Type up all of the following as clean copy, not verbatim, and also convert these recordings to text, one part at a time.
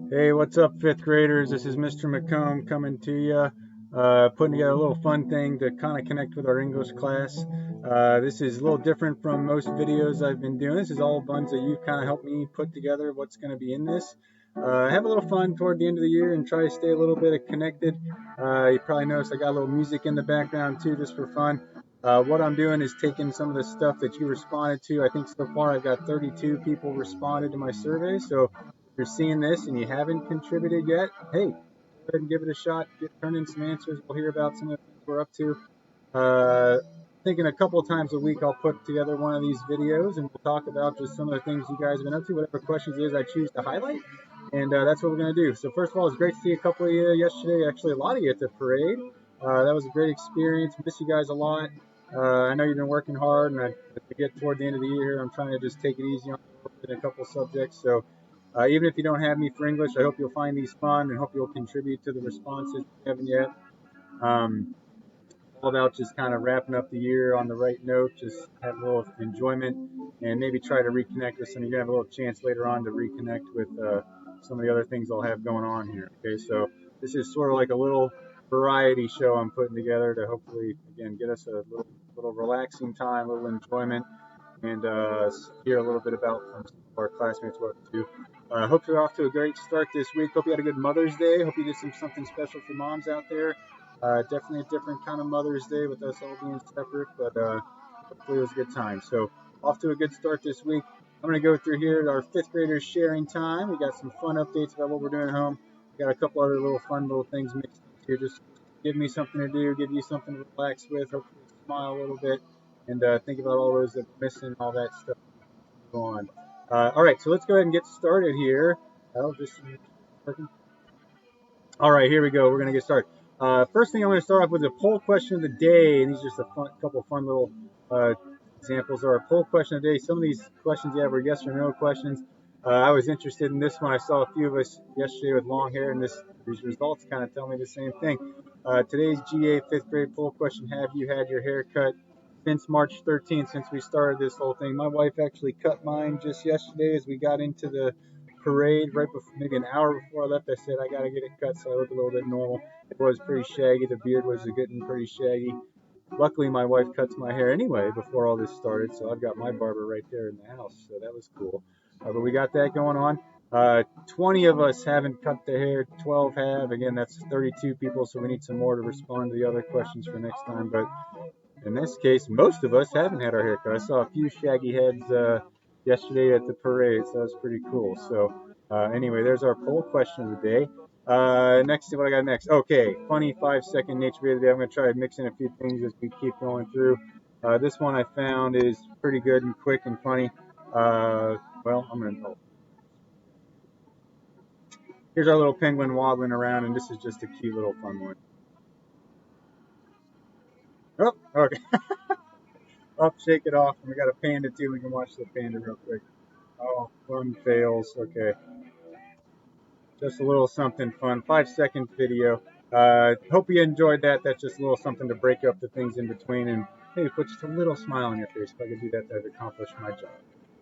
Hey, what's up, fifth graders? This is Mr. McComb coming to you, putting together a little fun thing to kind of connect with our English class. This is a little different from most videos I've been doing. This is all ones that you kind of helped me put together what's going to be in this. Have a little fun toward the end of the year and try to stay a little bit connected. You probably noticed I got a little music in the background too, just for fun. What I'm doing is taking some of the stuff that you responded to. I think so far I've got 32 people responded to my survey, so you're seeing this and you haven't contributed yet, hey, go ahead and give it a shot. Turn in some answers. We'll hear about some of the things we're up to. Thinking a couple of times a week I'll put together one of these videos and we'll talk about just some of the things you guys have been up to, whatever questions it is I choose to highlight. And that's what we're going to do. So first of all, it's great to see a couple of you yesterday, actually a lot of you at the parade. That was a great experience. Miss you guys a lot. I know you've been working hard, and as we get toward the end of the year, I'm trying to just take it easy on a couple of subjects. So even if you don't have me for English, I hope you'll find these fun and hope you'll contribute to the responses if you haven't yet. Um, all about just kind of wrapping up the year on the right note, just have a little enjoyment and maybe try to reconnect with some. You're going to have a little chance later on to reconnect with some of the other things I'll have going on here. Okay, so this is sort of like a little variety show I'm putting together to hopefully, again, get us a little relaxing time, a little enjoyment, and hear a little bit about from some of our classmates what to do. Hope you're off to a great start this week. Hope you had a good Mother's Day. Hope you did something special for moms out there. Definitely a different kind of Mother's Day with us all being separate, but hopefully it was a good time. So off to a good start this week. I'm going to go through here our fifth graders sharing time. We got some fun updates about what we're doing at home. We got a couple other little fun little things mixed in here. Just give me something to do, give you something to relax with, hopefully smile a little bit, and think about all those that are missing, all that stuff. Go on. All right, so let's go ahead and get started here. I'll just all right, here we go. We're going to get started. First thing I'm going to start off with a poll question of the day, and these are just a couple fun little uh, examples of our poll question of the day. Some of these questions you have are yes or no questions. I was interested in this one. I saw a few of us yesterday with long hair, and these results kind of tell me the same thing. Today's GA fifth grade poll question: have you had your hair cut since March 13th, since we started this whole thing? My wife actually cut mine just yesterday as we got into the parade right before, maybe an hour before I left. I said I got to get it cut so I look a little bit normal. It was pretty shaggy. The beard was getting pretty shaggy. Luckily, my wife cuts my hair anyway before all this started, so I've got my barber right there in the house, so that was cool. But we got that going on. 20 of us haven't cut the hair, 12 have. Again, that's 32 people, so we need some more to respond to the other questions for next time. But in this case, most of us haven't had our hair cut. I saw a few shaggy heads yesterday at the parade, so that was pretty cool. So anyway, there's our poll question of the day. Next, what I got next? Okay, funny 5-second nature video of the day. I'm going to try to mix in a few things as we keep going through. This one I found is pretty good and quick and funny. Well, I'm going to. Here's our little penguin wobbling around, and this is just a cute little fun one. Oh, okay. Up, shake it off. And we got a panda too. We can watch the panda real quick. Oh, fun fails. Okay. Just a little something fun. 5 second video. Hope you enjoyed that. That's just a little something to break up the things in between and maybe put just a little smile on your face. If I could do that, I've accomplished my job.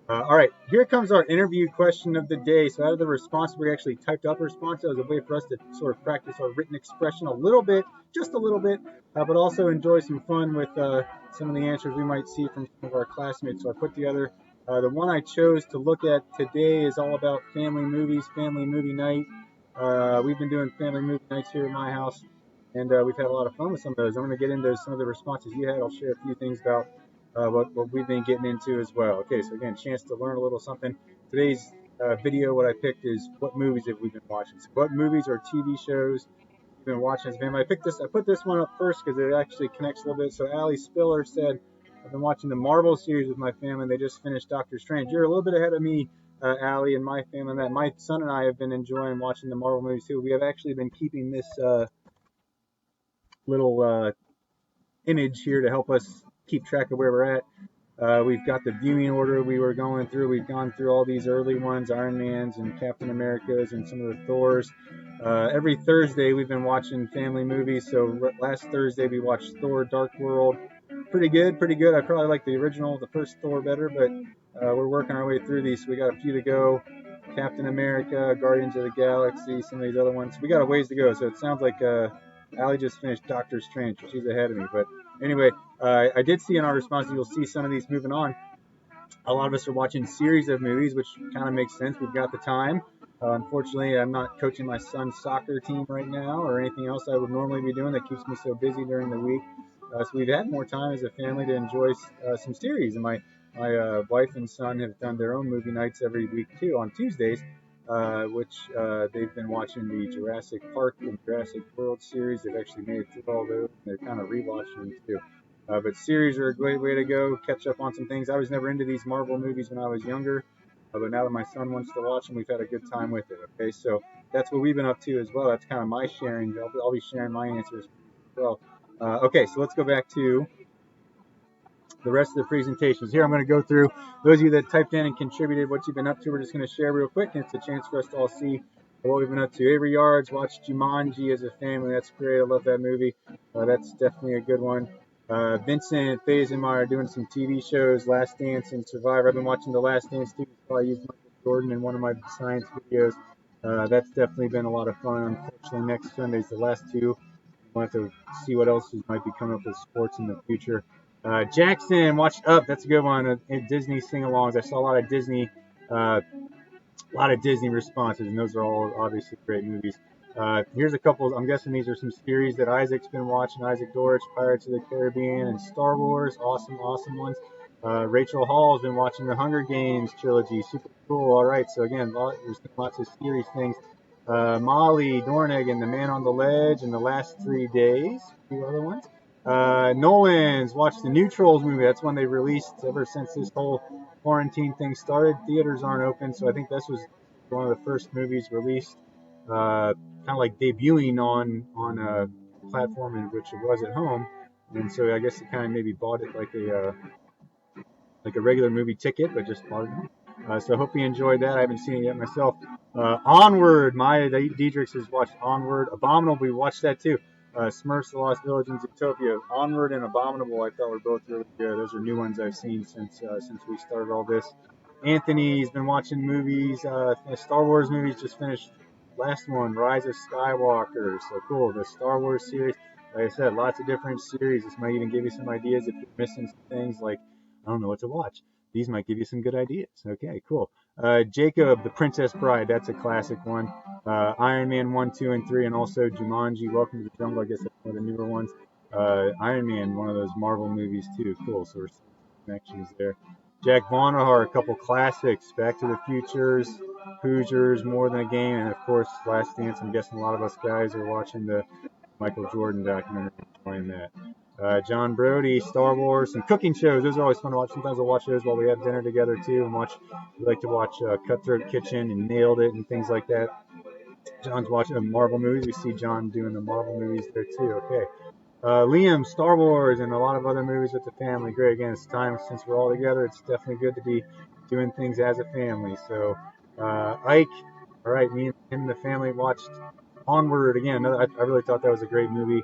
All right, here comes our interview question of the day. So out of the response, we actually typed up a response. That was a way for us to sort of practice our written expression a little bit, just a little bit, but also enjoy some fun with some of the answers we might see from some of our classmates. So I put together the one I chose to look at today is all about family movies, family movie night. We've been doing family movie nights here at my house, and we've had a lot of fun with some of those. I'm going to get into some of the responses you had. I'll share a few things about what we've been getting into as well. Okay, so again, chance to learn a little something. Today's video, what I picked is what movies have we been watching. So what movies or TV shows you've been watching as a family. I put this one up first because it actually connects a little bit. So Allie Spiller said, I've been watching the Marvel series with my family. They just finished Doctor Strange. You're a little bit ahead of me, Allie, and my family. That my son and I have been enjoying watching the Marvel movies too. We have actually been keeping this little image here to help us keep track of where we're at. We've got the viewing order we were going through. We've gone through all these early ones, Iron Mans and Captain Americas and some of the Thors. Every Thursday we've been watching family movies. So last Thursday we watched Thor: Dark World. Pretty good, pretty good. I probably like the original, the first Thor better, but we're working our way through these. So we got a few to go. Captain America, Guardians of the Galaxy, some of these other ones. We got a ways to go, so it sounds like Allie just finished Doctor Strange. She's ahead of me. But anyway, I did see in our response, you'll see some of these moving on. A lot of us are watching series of movies, which kind of makes sense. We've got the time. Unfortunately, I'm not coaching my son's soccer team right now or anything else I would normally be doing that keeps me so busy during the week. So we've had more time as a family to enjoy some series. And my wife and son have done their own movie nights every week, too, on Tuesdays, which they've been watching the Jurassic Park and Jurassic World series. They've actually made it through all those. They're kind of rewatching them, too. But series are a great way to go, catch up on some things. I was never into these Marvel movies when I was younger, but now that my son wants to watch them, we've had a good time with it. Okay, so that's what we've been up to as well. That's kind of my sharing. I'll be sharing my answers as well. Okay, so let's go back to the rest of the presentations. Here I'm going to go through those of you that typed in and contributed what you've been up to. We're just going to share real quick, and it's a chance for us to all see what we've been up to. Avery Yards watched Jumanji as a family. That's great. I love that movie. That's definitely a good one. Vincent Fazenmeyer doing some TV shows, Last Dance and Survivor. I've been watching The Last Dance too. I used Michael Jordan in one of my science videos. That's definitely been a lot of fun. Unfortunately, next Sunday's the last two. We'll have to see what else might be coming up with sports in the future. Jackson watched Up. That's a good one. Disney sing-alongs. I saw a lot of Disney responses, and those are all obviously great movies. Here's a couple. I'm guessing these are some series that Isaac's been watching. Isaac Dorich, Pirates of the Caribbean, and Star Wars. Awesome ones. Rachel Hall's been watching the Hunger Games trilogy. Super cool. All right. So again, there's lots of series things. Molly Dornigan, The Man on the Ledge, and The Last 3 Days. A few other ones. Nolan's watched the new Trolls movie. That's one they released ever since this whole quarantine thing started. Theaters aren't open, so I think this was one of the first movies released, kind of like debuting on a platform in which it was at home, and so I guess it kind of maybe bought it like a regular movie ticket, but just bought it. So I hope you enjoyed that. I haven't seen it yet myself. Onward, Maya Diedrichs has watched Onward. Abominable, we watched that too. Smurfs, The Lost Village, and Zootopia. Onward and Abominable, I thought were both really good. Those are new ones I've seen since we started all this. Anthony's been watching movies. Star Wars movies, just finished last one, Rise of Skywalker. So cool. The Star Wars series. Like I said, lots of different series. This might even give you some ideas if you're missing some things like, I don't know what to watch. These might give you some good ideas. Okay, cool. Jacob, The Princess Bride. That's a classic one. Iron Man 1, 2, and 3, and also Jumanji, Welcome to the Jungle. I guess that's one of the newer ones. Iron Man, one of those Marvel movies too. Cool. So we're seeing connections there. Jack Vonnegut, a couple classics. Back to the Futures, Hoosiers, More Than a Game, and of course Last Dance. I'm guessing a lot of us guys are watching the Michael Jordan documentary, enjoying that. John Brody, Star Wars, and cooking shows. Those are always fun to watch. Sometimes I'll watch those while we have dinner together too, and we like to watch Cutthroat Kitchen and Nailed It and things like that. John's watching Marvel movies. We see John doing the Marvel movies there too. Okay. Liam, Star Wars, and a lot of other movies with the family. Great. Again, it's time since we're all together. It's definitely good to be doing things as a family. So, Ike, all right, me and him and the family watched Onward again. I really thought that was a great movie.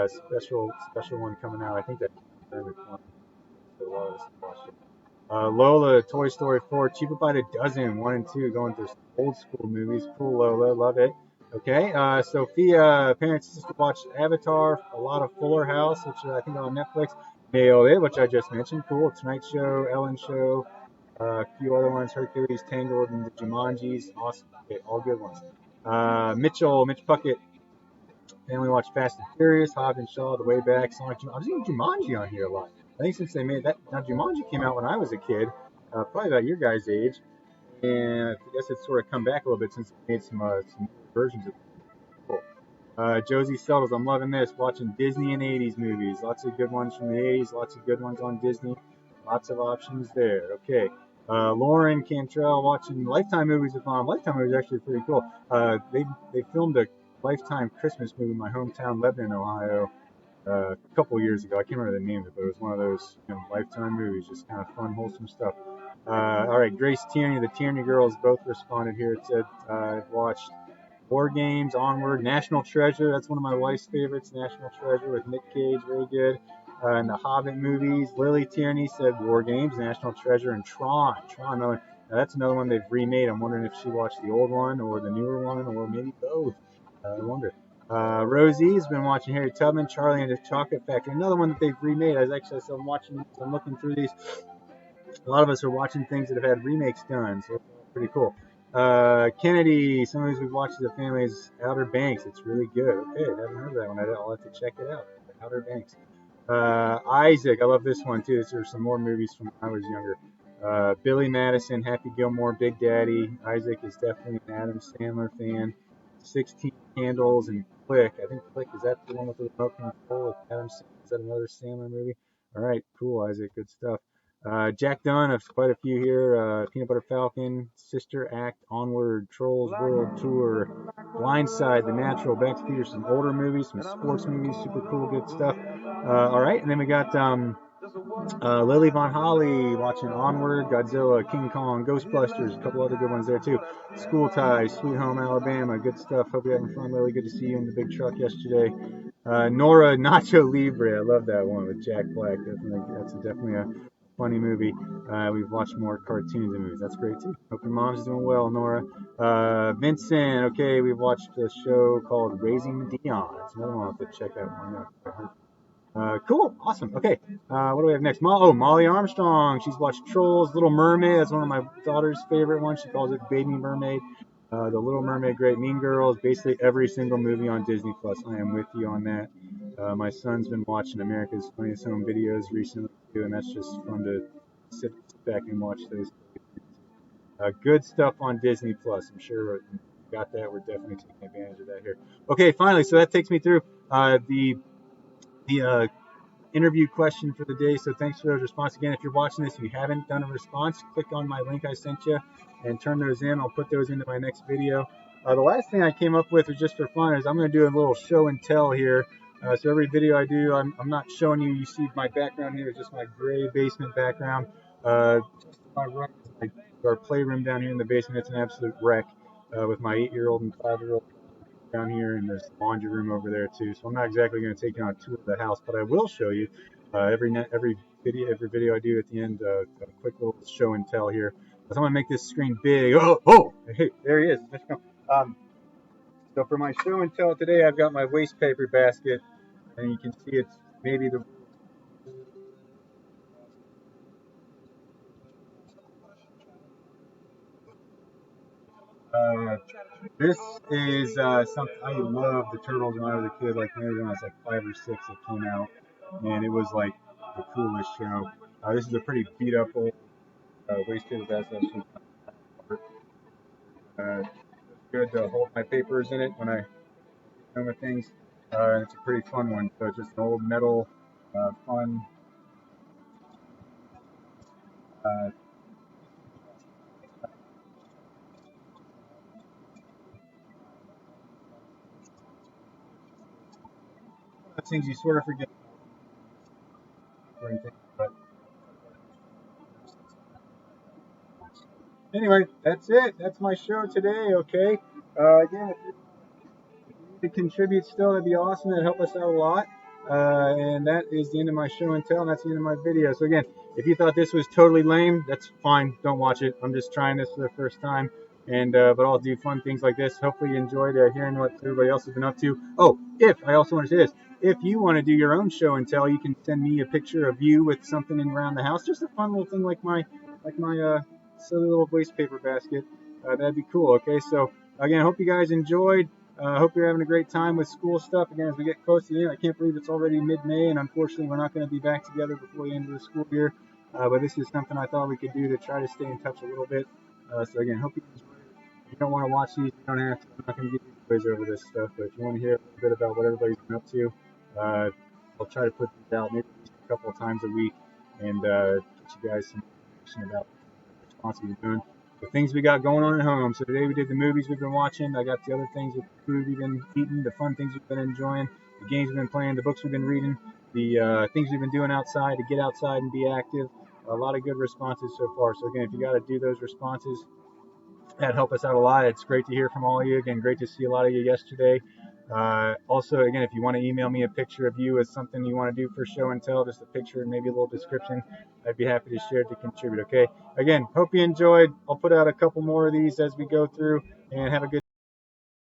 Special one coming out. I think that during the quarantine, so a lot of us watched it. Lola, Toy Story 4, Cheaper by the Dozen, 1 and 2, going through some old school movies. Cool, Lola, love it. Okay, Sophia, parents and sister watched Avatar, a lot of Fuller House, which I think on Netflix. Nailed It, which I just mentioned. Cool, Tonight Show, Ellen Show, a few other ones, Hercules, Tangled, and the Jumanjis. Awesome. Okay, all good ones. Mitch Puckett, family watched Fast and Furious, Hobbs and Shaw, The Way Back, Sonic. I was seeing Jumanji on here a lot. I think since they made that, now Jumanji came out when I was a kid, probably about your guys' age, and I guess it's sort of come back a little bit since they made some versions of it. Cool. Josie Settles, I'm loving this, watching Disney and 80s movies. Lots of good ones from the 80s, lots of good ones on Disney, lots of options there. Okay. Lauren Cantrell watching Lifetime movies with Mom. Lifetime movies are actually pretty cool. They filmed a Lifetime Christmas movie in my hometown, Lebanon, Ohio, a couple years ago. I can't remember the name of it, but it was one of those Lifetime movies, just kind of fun, wholesome stuff. All right, Grace Tierney, the Tierney girls both responded here. It said, I've watched War Games, Onward, National Treasure. That's one of my wife's favorites, National Treasure with Nick Cage, very good. And the Hobbit movies. Lily Tierney said War Games, National Treasure, and Tron. Now, that's another one they've remade. I'm wondering if she watched the old one or the newer one or maybe both. I wonder. Rosie's been watching Harry Tubman, Charlie and the Chocolate Factory. Another one that they've remade. I'm watching. I'm looking through these. A lot of us are watching things that have had remakes done, so it's pretty cool. Kennedy, some of these we've watched as a family is Outer Banks. It's really good. Okay, I haven't heard of that one. I'll have to check it out. Outer Banks. Isaac, I love this one too. There's some more movies from when I was younger. Billy Madison, Happy Gilmore, Big Daddy. Isaac is definitely an Adam Sandler fan. 16 Candles and Click. I think Click, is that the one with the remote control with Adam Sandler? Is that another Sandler movie? All right, cool, Isaac. Good stuff. Jack Dunn, I've quite a few here. Peanut Butter Falcon, Sister Act, Onward, Trolls World Tour, Blindside, The Natural, Bex Peters, some older movies, some sports movies, super cool, good stuff. All right, and then we got Lily Von Holly watching Onward, Godzilla, King Kong, Ghostbusters, a couple other good ones there too. School Ties, Sweet Home Alabama, good stuff. Hope you're having fun, Lily. Good to see you in the big truck yesterday. Nora Nacho Libre, I love that one with Jack Black. That's definitely a funny movie. We've watched more cartoons and movies. That's great too. Hope your mom's doing well, Nora. Vincent, okay, we've watched a show called Raising Dion. It's another one I'll have to check out. Cool, awesome. Okay, what do we have next? Molly Armstrong. She's watched Trolls, Little Mermaid. That's one of my daughter's favorite ones. She calls it Baby Mermaid. The Little Mermaid, great. Mean Girls, basically every single movie on Disney Plus. I am with you on that. My son's been watching America's Funniest Home Videos recently too, and that's just fun to sit back and watch those. Good stuff on Disney Plus. I'm sure we got that. We're definitely taking advantage of that here. Okay, finally, so that takes me through the interview question for the day. So thanks for those responses. Again, if you're watching this and you haven't done a response, click on my link I sent you and turn those in. I'll put those into my next video. The last thing I came up with was just for fun is I'm going to do a little show and tell here. So every video I do, I'm not showing you. You see my background here is just my gray basement background. Just to my right is our playroom down here in the basement. It's an absolute wreck with my 8-year-old and 5-year-old down here, and there's the laundry room over there too. So I'm not exactly going to take you on a tour of the house, but I will show you every video I do at the end, a quick little show and tell here. So I'm going to make this screen big. Hey, there he is. So for my show and tell today, I've got my waste paper basket, and you can see it's maybe the uh, this is something I loved the Turtles when I was a kid. Like maybe when I was like 5 or 6, it came out, and it was like the coolest show. This is a pretty beat up old waste paper basket. It's good to hold my papers in it when I film with things. It's a pretty fun one. So it's just an old metal, fun. Uh, Things you sort of forget. But anyway, that's it. That's my show today. Okay. Again, if you to contribute still, that'd be awesome. That'd help us out a lot. And that is the end of my show and tell, and that's the end of my video. So again, if you thought this was totally lame, that's fine. Don't watch it. I'm just trying this for the first time, and but I'll do fun things like this. Hopefully you enjoyed hearing what everybody else has been up to. Oh, if I also want to say this, if you want to do your own show and tell, you can send me a picture of you with something in around the house, just a fun little thing like my silly little waste paper basket. That'd be cool. Okay, so again, I hope you guys enjoyed. I hope you're having a great time with school stuff. Again, as we get close to the end, I can't believe it's already mid-May, and unfortunately, we're not going to be back together before the end of the school year. But this is something I thought we could do to try to stay in touch a little bit. So again, hope you enjoy it. If you don't want to watch these, you don't have to. I'm not going to give you quiz over this stuff. But if you want to hear a little bit about what everybody's been up to, I'll try to put these out maybe a couple of times a week and get you guys some information about the response we've done. The things we got going on at home. So today we did the movies we've been watching. I got the other things with the food we've been eating, the fun things we've been enjoying, the games we've been playing, the books we've been reading, the things we've been doing outside to get outside and be active. A lot of good responses so far. So again, if you got to do those responses, that'd help us out a lot. It's great to hear from all of you. Again, great to see a lot of you yesterday. Also, again, if you want to email me a picture of you as something you want to do for show and tell, just a picture and maybe a little description, I'd be happy to share to contribute. Okay. Again, hope you enjoyed. I'll put out a couple more of these as we go through, and have a good